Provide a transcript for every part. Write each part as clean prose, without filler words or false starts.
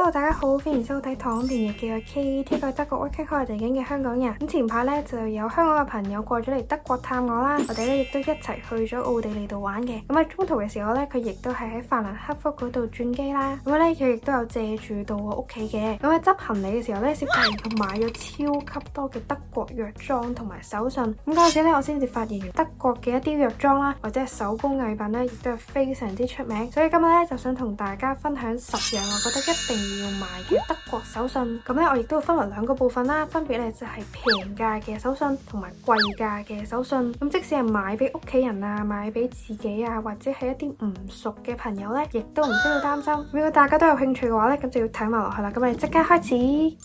Hello， 大家好，歡迎收睇唐電日記嘅 K， 呢個係德國 working holiday 嘅香港人。咁前排咧就有香港嘅朋友過咗嚟德國探我啦，我哋咧亦都一齊去咗奧地利度玩嘅。咁喺中途嘅時候咧，佢亦都係喺法蘭克福嗰度轉機啦。咁咧佢亦都有借住到我屋企嘅。咁喺執行李嘅時候咧，先發現佢買咗超級多嘅德國藥妝同埋手信。咁嗰陣時咧，我先至發現德國嘅一啲藥妝啦，或者係手工藝品咧，亦都係非常之出名。所以今日咧就想同大家分享10樣我覺得一定要買嘅德國手信。咁咧我亦都會分為2個部分啦，分別咧就係平價嘅手信同埋貴價嘅手信。咁即使係買俾屋企人啊，買俾自己啊，或者係一啲唔熟嘅朋友咧，亦都唔需要擔心。如果大家都有興趣嘅話咧，咁就要睇埋落去啦。咁我哋即刻開始。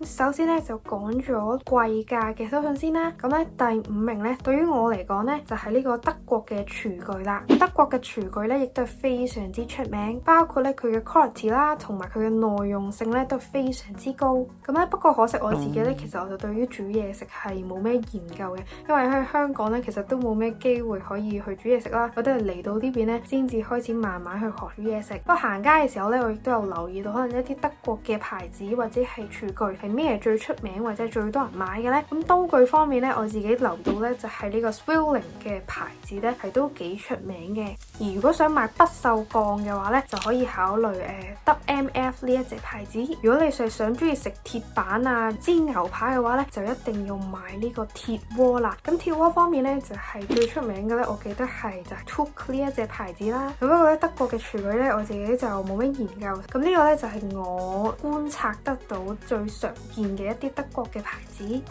首先咧就講咗貴價嘅手信先啦。咁咧第5名咧，對於我嚟講咧就係呢個德國嘅廚具啦。德國嘅廚具咧亦都係非常之出名，包括咧佢嘅 quality 啦，同埋佢嘅耐用性咧都非常之高。咁咧不過可惜我自己咧，其實我就對於煮嘢食係冇咩研究嘅，因為喺香港咧其實都冇咩機會可以去煮嘢食啦。我都係嚟到呢邊咧先至開始慢慢去學煮嘢食。不過行街嘅時候咧，我亦都有留意到可能一啲德國嘅牌子或者係廚具係咩最出名或者最多人買嘅呢？咁刀具方面呢，我自己留到呢就係呢個 Swilling 嘅牌子呢，係都幾出名嘅。而如果想買不鏽鋼嘅話呢，就可以考慮WMF 呢一隻牌子。如果你想中意食鐵板啊、煎牛排嘅話呢，就一定要買呢個鐵鍋啦。咁鐵鍋方面呢，就係最出名嘅呢，我記得係就係 Tuch 呢一隻牌子啦。咁不過咧德國嘅廚具呢，我自己就冇咩研究。咁呢個呢，就係我觀察得到最常見嘅一啲德國嘅牌子。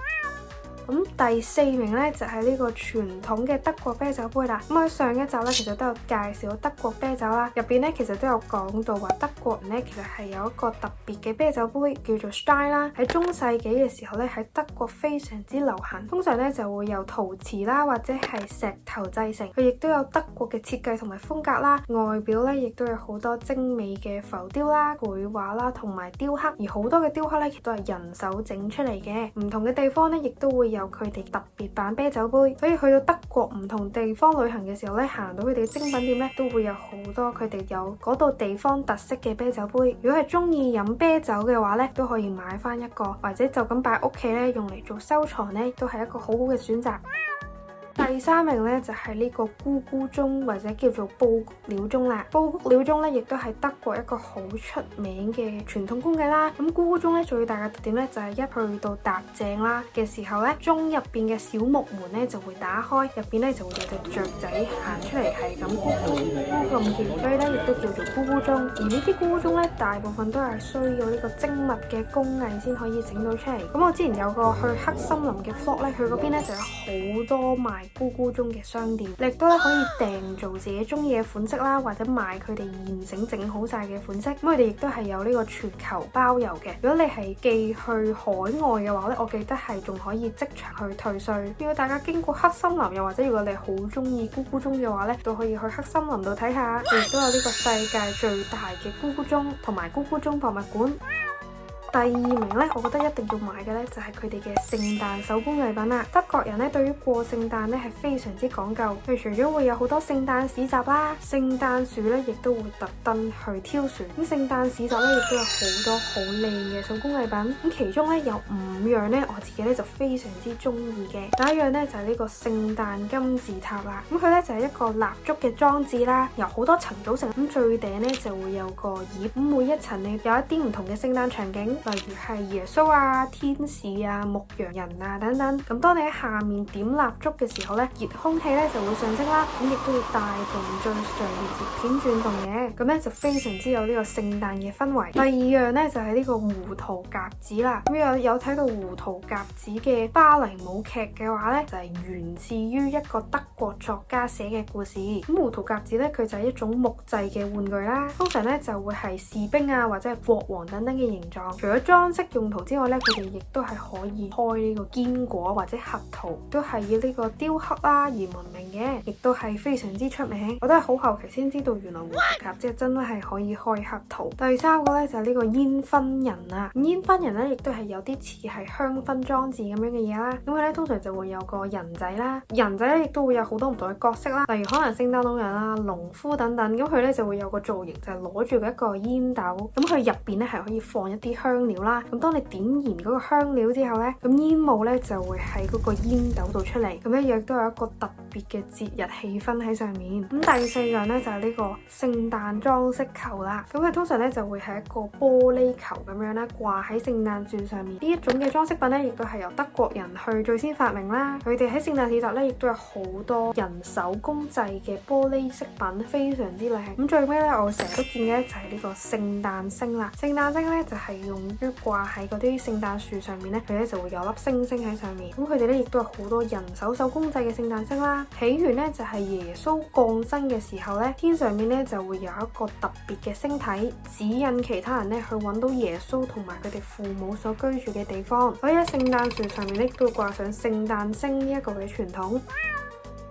咁第4名呢，就係呢個傳統嘅德國啤酒杯啦。咁喺上一集呢，其實都有介紹德國啤酒啦，入邊呢，其實都有講到話德國人呢，其實係有一個特別嘅啤酒杯叫做 Stein 啦。喺中世紀嘅時候呢，喺德國非常之流行，通常呢就會由陶瓷啦或者係石頭製成。佢亦都有德國嘅設計同埋風格啦，外表呢亦都有好多精美嘅浮雕啦、繪畫啦同埋雕刻，而好多嘅雕刻呢，亦都係人手整出嚟嘅。唔同嘅地方呢，亦都會有佢哋特別版啤酒杯，所以去到德國唔同地方旅行嘅時候咧，行到佢哋嘅精品店咧，都會有好多佢哋有嗰度地方特色嘅啤酒杯。如果係中意飲啤酒嘅話咧，都可以買翻一個，或者就咁擺屋企咧，用嚟做收藏咧，都係一個好好嘅選擇。第3名咧就係呢個咕咕鐘或者叫做布谷鳥鐘啦。布谷鳥鐘咧亦都係德國一個好出名嘅傳統工藝啦。咁咕咕鐘咧最大嘅特點咧就係一去到踏正啦嘅時候咧，鐘入邊嘅小木門咧就會打開，入邊咧就會有隻雀仔行出嚟，係咁咕咕咕咁叫，所以咧亦都叫做咕咕鐘。而呢啲咕咕鐘咧大部分都係需要呢個精密嘅工藝先可以整到出嚟。咁我之前有個去黑森林嘅 vlog 咧，佢嗰邊咧就有好多賣咕咕鐘嘅商店，你亦都咧可以訂做自己中意嘅款式啦，或者買佢哋現整好晒嘅款式。咁佢哋亦都係有呢個全球包郵嘅。如果你係寄去海外嘅話咧，我記得係仲可以即場去退稅。如果大家經過黑森林，又或者如果你好中意咕咕鐘嘅話咧，都可以去黑森林度睇下。亦都有呢個世界最大嘅咕咕鐘同埋咕咕鐘博物館。第2名咧，我覺得一定要買嘅咧就係佢哋嘅聖誕手工藝品啦。德國人咧對於過聖誕咧係非常之講究，佢哋除咗會有好多聖誕市集啦，聖誕樹咧亦都會特登去挑選。咁聖誕市集咧亦都有好多好靚嘅手工藝品。咁其中咧有5樣咧，我自己咧就非常之中意嘅。第一樣咧就係呢個聖誕金字塔啦。咁佢咧就係一個蠟燭嘅裝置啦，由好多層組成。咁最頂咧就會有個葉，咁每一層咧有一啲唔同嘅聖誕場景。例如係耶穌啊、天使啊、牧羊人啊等等。咁當你喺下面點蠟燭嘅時候咧，熱空氣咧就會上升啦，咁亦都會帶動最上面葉片轉動嘅，咁咧就非常之有呢個聖誕嘅氛圍。第2樣咧就係呢個胡桃夾子啦。咁有睇到胡桃夾子嘅芭蕾舞劇嘅話咧，就係源自於一個德國作家寫嘅故事。咁胡桃夾子咧，佢就係一種木製嘅玩具啦，通常咧就會係士兵啊或者係國王等等嘅形狀。除咗裝飾用途之外咧，佢哋亦都係可以開呢個堅果或者核桃，都係以呢個雕刻啦而聞名嘅，亦都係非常之出名。我都係好後期先知道原來胡桃夾即係真係可以開核桃。第三個咧就係呢個煙燻人啊，煙燻人咧亦都係有啲似係香薰裝置咁樣嘅嘢啦。咁佢咧通常就會有個人仔啦，人仔咧亦都會有好多唔同嘅角色啦，例如可能聖誕老人啦、農夫等等。咁佢咧就會有個造型就係攞住一個煙斗，咁佢入邊咧係可以放一啲香料啦。咁當你點燃嗰個香料之後咧，咁煙霧咧就會喺嗰個煙斗度出嚟，咁咧亦都有一個特別嘅節日氣氛喺上面。咁第四樣咧就係呢個聖誕裝飾球啦。咁佢通常咧就會係一個玻璃球咁樣啦，掛喺聖誕樹上面。呢一種嘅裝飾品咧，亦都係由德國人去最先發明啦。佢哋喺聖誕市集咧，亦都有好多人手工製嘅玻璃飾品，非常之靚。咁最尾咧，我成日都見嘅就係呢個聖誕星啦。聖誕星咧就係用於掛喺嗰啲聖誕樹上面咧，佢咧就會有粒星星喺上面。咁佢哋咧亦都有好多人手工製嘅聖誕星啦。起源咧就係耶穌降生嘅時候咧，天上面咧就會有一個特別嘅星體，指引其他人咧去揾到耶穌同埋佢哋父母所居住嘅地方。所以喺聖誕樹上面咧都會掛上聖誕星呢一個嘅傳統。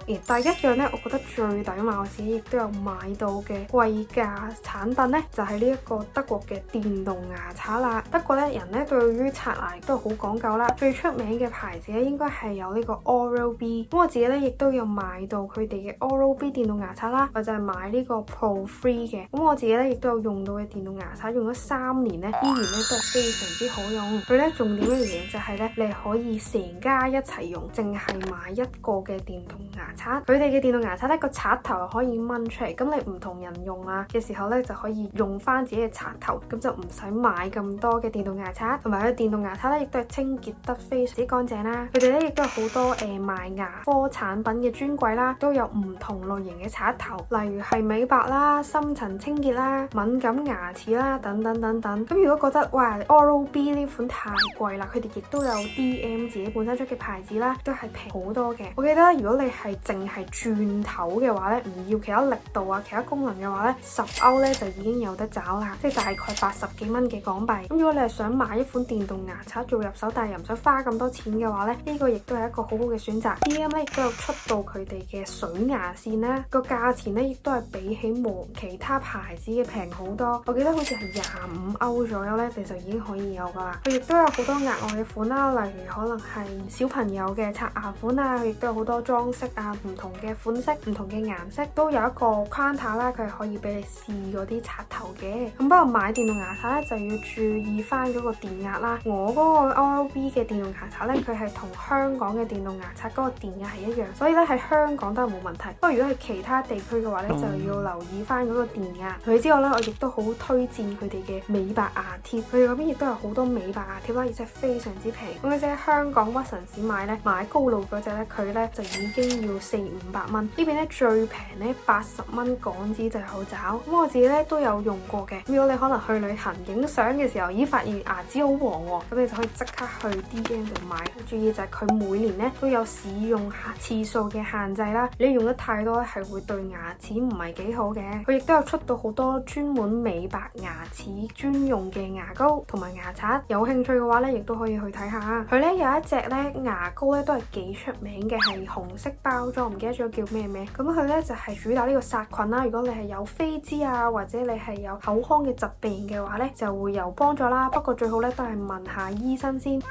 而第一樣咧，我覺得最抵買，我自己亦都有買到嘅貴價產品咧，就係呢一個德國嘅電動牙刷啦。德國咧人咧對於刷牙都好講究啦，最出名嘅牌子咧應該係有呢個 Oral-B。咁我自己咧亦都有買到佢哋嘅 Oral-B 電動牙刷啦，我就係買呢個 Pro 3嘅。咁我自己咧亦都有用到嘅電動牙刷，用咗3年咧，依然咧都係非常之好用。佢咧重點一樣嘢就係咧，你可以成家一齊用，淨係買一個嘅電動牙刷。佢哋嘅電動牙刷咧個刷頭可以掹出嚟，咁你唔同人用啊嘅時候咧就可以用翻自己嘅刷頭，咁就唔使買咁多嘅電動牙刷。同埋佢電動牙刷咧亦都係清潔得非常之乾淨啦。佢哋咧亦都有好多賣牙科產品嘅專櫃啦，都有唔同類型嘅刷頭，例如係美白啦、深層清潔啦、敏感牙齒啦等等等等。咁如果覺得哇 Oral-B 呢款太貴啦，佢哋亦都有 DM 自己本身出嘅牌子啦，都係平好多嘅。我記得如果你係淨係轉頭嘅話咧，唔要其他力度啊、其他功能嘅話咧，10歐咧就已經有得找啦，即係大概80幾蚊嘅港幣。咁如果你係想買一款電動牙刷做入手，但係又唔想花咁多錢嘅話咧，呢個亦都係一個好好嘅選擇。DM 咧亦都有出到佢哋嘅水牙線啦，個價錢咧亦都係比起其他牌子嘅平好多。我記得好似係25歐左右咧，你就已經可以有噶啦。佢亦都有好多額外嘅款啦，例如可能係小朋友嘅刷牙款啊，佢亦都有好多裝飾啊，唔同嘅款式、唔同嘅顏色，都有一個 counter 啦，佢係可以俾你試嗰啲刷頭嘅。咁不過買電動牙刷咧就要注意翻嗰個電壓啦。我嗰個 Oral-B 嘅電動牙刷咧，佢係同香港嘅電動牙刷嗰個電壓係一樣，所以咧喺香港都係冇問題。不過如果係其他地區嘅話咧，就要留意翻嗰個電壓。除此之外咧，我亦都好推薦佢哋嘅美白牙貼，佢哋嗰邊亦都有好多美白牙貼啦，而且非常之平。咁你喺香港屈臣氏買咧，買高露嗰隻咧，佢咧就已經要400-500蚊。呢邊咧最平咧80蚊港紙就有找。咁我自己咧都有用過嘅。如果你可能去旅行影相嘅時候，咦發現牙齒好黃喎，咁你就可以即刻去 DM 度買。注意就係佢每年咧都有使用次數嘅限制啦，你用得太多咧係會對牙齒唔係幾好嘅。佢亦都有出到好多專門美白牙齒專用嘅牙膏同埋牙刷，有興趣嘅話咧亦都可以去睇下。佢咧有一隻咧牙膏咧都係幾出名嘅，係紅色包裝，唔記得咗叫咩名。咁佢咧就係主打呢個殺菌啦。如果你係有飛滋啊，或者你係有口腔嘅疾病嘅話咧，就會有幫助啦。不過最好咧都係問下醫生先。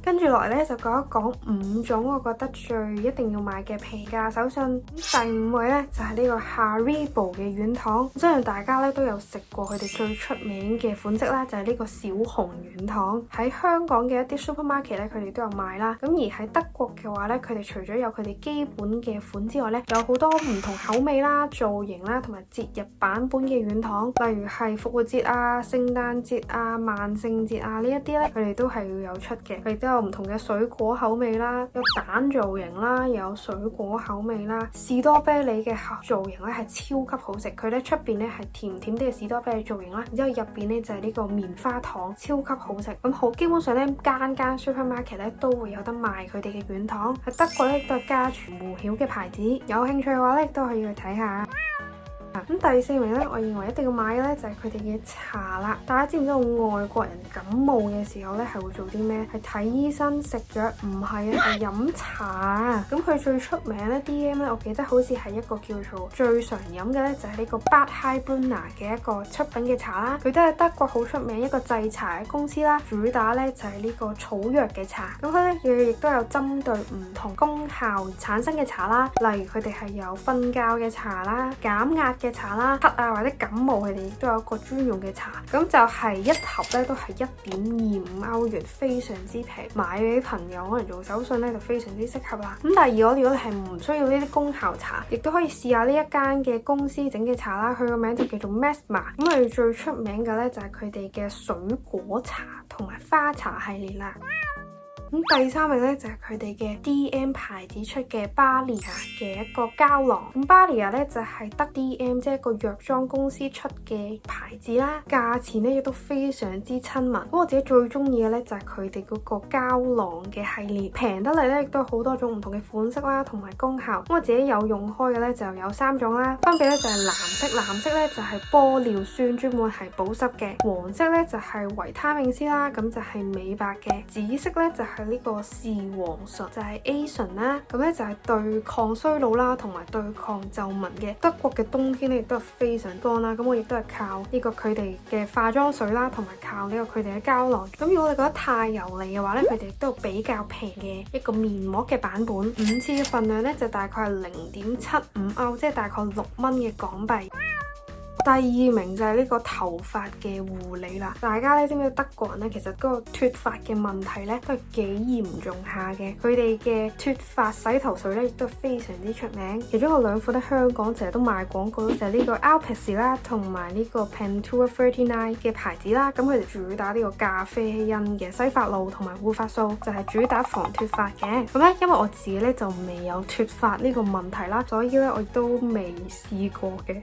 跟住落嚟咧就講一講5種我覺得最一定要買嘅平價手信。第5位咧就係呢個 Haribo 嘅軟糖，相信大家咧都有食過佢哋最出名嘅款式啦，就係呢個小熊軟糖。喺香港嘅一啲 supermarket 咧，佢哋都有賣啦。咁而喺德國嘅話咧，佢哋除咗有佢哋基本嘅款之外咧，有好多唔同口味啦、造型啦，同埋節日版本嘅軟糖，例如係復活節啊、聖誕節啊、萬聖節啊呢一啲咧，佢哋都係要有出嘅。佢哋都有唔同嘅水果口味啦，有蛋造型啦，有水果口味啦。士多啤梨嘅造型咧係超級好食，佢咧出邊咧係甜甜啲嘅士多啤梨造型啦，然之後入邊咧就係呢個棉花糖，超級好食。咁好基本上咧間 supermarket 咧都會有得賣佢哋嘅軟糖。喺德國咧亦都係家傳戶曉嘅牌子，有興趣嘅話咧都可以去睇下。咁第4名咧，我認為一定要買嘅咧就係佢哋嘅茶啦。大家知唔知道外國人感冒嘅時候咧係會做啲咩？係睇醫生食藥，唔係啊，係飲茶。咁佢最出名咧 DM 咧，我記得好似係一個叫做最常飲嘅咧就係呢個 Bad Heilbrunner 嘅一個出品嘅茶啦。佢都係德國好出名一個製茶嘅公司啦，主打咧就係呢個草藥嘅茶。咁佢咧亦都有針對唔同功效產生嘅茶啦，例如佢哋係有瞓覺嘅茶啦、減壓嘅茶啦、咳啊或者感冒佢哋亦都有一個專用嘅茶。咁就係一盒咧都係1.25歐元，非常之平，買俾朋友可能做手信咧就非常之適合啦。咁第二，如果你係唔需要呢啲功效茶，亦都可以試下呢一間嘅公司整嘅茶啦。佢個名就叫做 Mesmer。咁佢最出名嘅咧就係佢哋嘅水果茶同埋花茶系列啦。咁第3名咧就係佢哋嘅 DM 牌子出嘅 Balia 嘅一個膠囊。咁 Balia 咧就係得 DM 即係一個藥妝公司出嘅牌子啦，價錢咧亦都非常之親民。咁我自己最中意嘅咧就係佢哋嗰個膠囊嘅系列，平得嚟咧亦都好多種唔同嘅款式啦，同埋功效。咁我自己有用開嘅咧就有3種啦，分別咧就係藍色，藍色咧就係玻尿酸，專門係保濕嘅；黃色咧就係維他命 C 啦，咁就係美白嘅；紫色咧就係呢個視黃醇，就係 A 醇啦，咁咧就係對抗衰老啦，同埋對抗皺紋嘅。德國嘅冬天咧亦都係非常乾啦，咁我亦都係靠呢個佢哋嘅化妝水啦，同埋靠呢個佢哋嘅膠囊。咁如果你覺得太油膩嘅話咧，佢哋亦都有比較平嘅一個面膜嘅版本，5次嘅份量咧就大概係0.75歐，即係大概6蚊嘅港幣。第2名就係呢個頭髮嘅護理啦。大家咧知唔知德國人咧其實嗰個脫髮嘅問題咧都係幾嚴重下嘅。佢哋嘅脫髮洗頭水咧亦都非常之出名。其中有2款咧香港成日都賣廣告，就係呢個 Alpes 啦，同埋呢個 Pentua 39嘅牌子啦。咁佢哋主打呢個咖啡因嘅洗髮露同埋護髮素，就係主打防脫髮嘅。咁咧因為我自己咧就未有脫髮呢個問題啦，所以咧我亦都未試過嘅。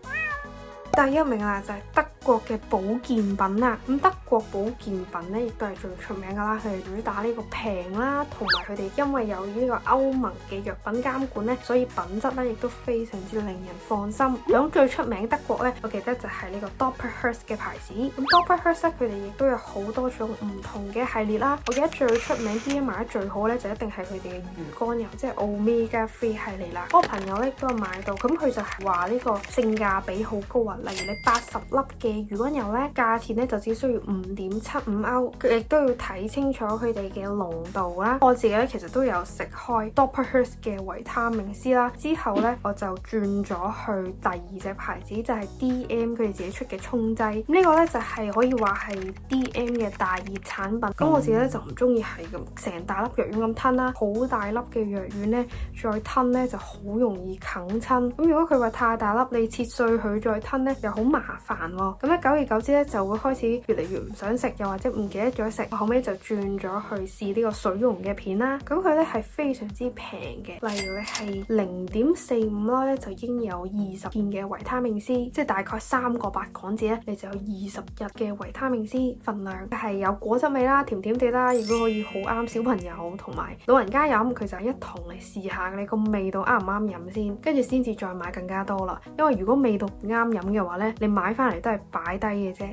第1名啦，就係德國嘅保健品啦。咁德國保健品咧，亦都係最出名噶啦。佢哋主打呢個平啦，同埋佢哋因為有呢個歐盟嘅藥品監管咧，所以品質咧亦都非常之令人放心。咁最出名德國咧，我記得就係呢個 Doppelhurst 嘅牌子。咁 Doppelhurst 咧，佢哋亦都有好多種唔同嘅系列啦。我記得最出名 DM 賣得最好咧，就一定係佢哋嘅魚肝油，即係 Omega 3系列啦。我朋友咧都有買到，咁佢就係話呢個性價比好高啊。例如你80粒嘅魚肝油咧，價錢咧就只需要5.75歐，佢亦都要睇清楚佢哋嘅濃度啦。我自己咧其實都有食開 Doppelhurst 嘅維他命 C 啦，之後咧我就轉咗去第2隻牌子，就係 DM 佢哋自己出嘅沖劑。呢個咧就係可以話係 DM 嘅大熱產品。咁我自己咧就唔中意係咁成大粒藥丸咁吞啦，好大粒嘅藥丸咧再吞咧就好容易啃親。咁如果佢話太大粒，你切碎佢再吞咧又好麻煩喎。咁咧久而久之咧就會開始越嚟越唔想食，又或者唔記得咗食。我後尾就轉咗去試呢個水溶嘅片啦。咁佢咧係非常之平嘅，例如你係0.45粒咧就已經有20片嘅維他命 C， 即係大概3個8港紙咧，你就有20日嘅維他命 C 份量。係有果汁味啦，甜甜地啦，亦都可以好啱小朋友同埋老人家飲。佢就一桶嚟試下你個味道啱唔啱飲先，跟住先至再買更加多啦。因為如果味道唔啱飲嘅話咧，你買翻嚟都係擺低嘅啫。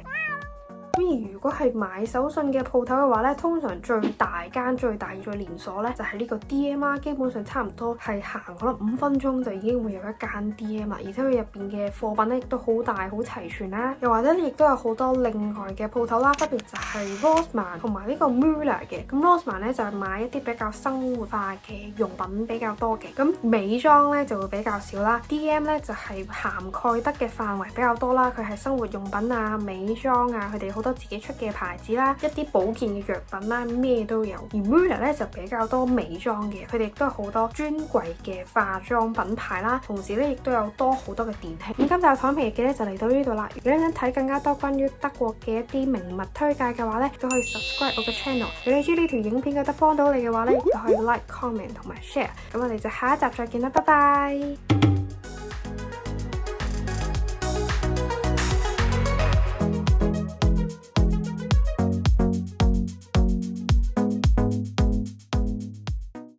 咁而如果係買手信嘅鋪頭嘅話咧，通常最大間、最大最連鎖咧就係呢個 DM 啦。基本上差唔多係行可能5分鐘就已經會有一間 DM 啦，而且佢入邊嘅貨品咧亦都好大、好齊全啦。又或者亦都有好多另外嘅鋪頭啦，分別就係 Rossmann 同埋呢個 Müller 嘅。咁 Rossmann 咧就係買一啲比較生活化嘅用品比較多嘅，咁美妝咧就會比較少啦。DM 咧就係涵蓋得嘅範圍比較多啦，佢係生活用品啊、美妝啊，佢哋好多自己出嘅牌子啦，一啲保健嘅藥品啦，咩都有。而 Müller 咧就比較多美妝嘅，佢哋亦都有好多專櫃嘅化妝品牌啦，同時咧亦都有好多嘅電器。咁今集躺平日記咧就嚟到呢度啦。如果你想睇更加多關於德國嘅一啲名物推介嘅話咧，都可以 subscribe 我嘅 channel。如果你中意呢條影片覺得幫到你嘅話咧，就可以 like、comment 同埋 share。咁我哋就下一集再見啦，拜拜。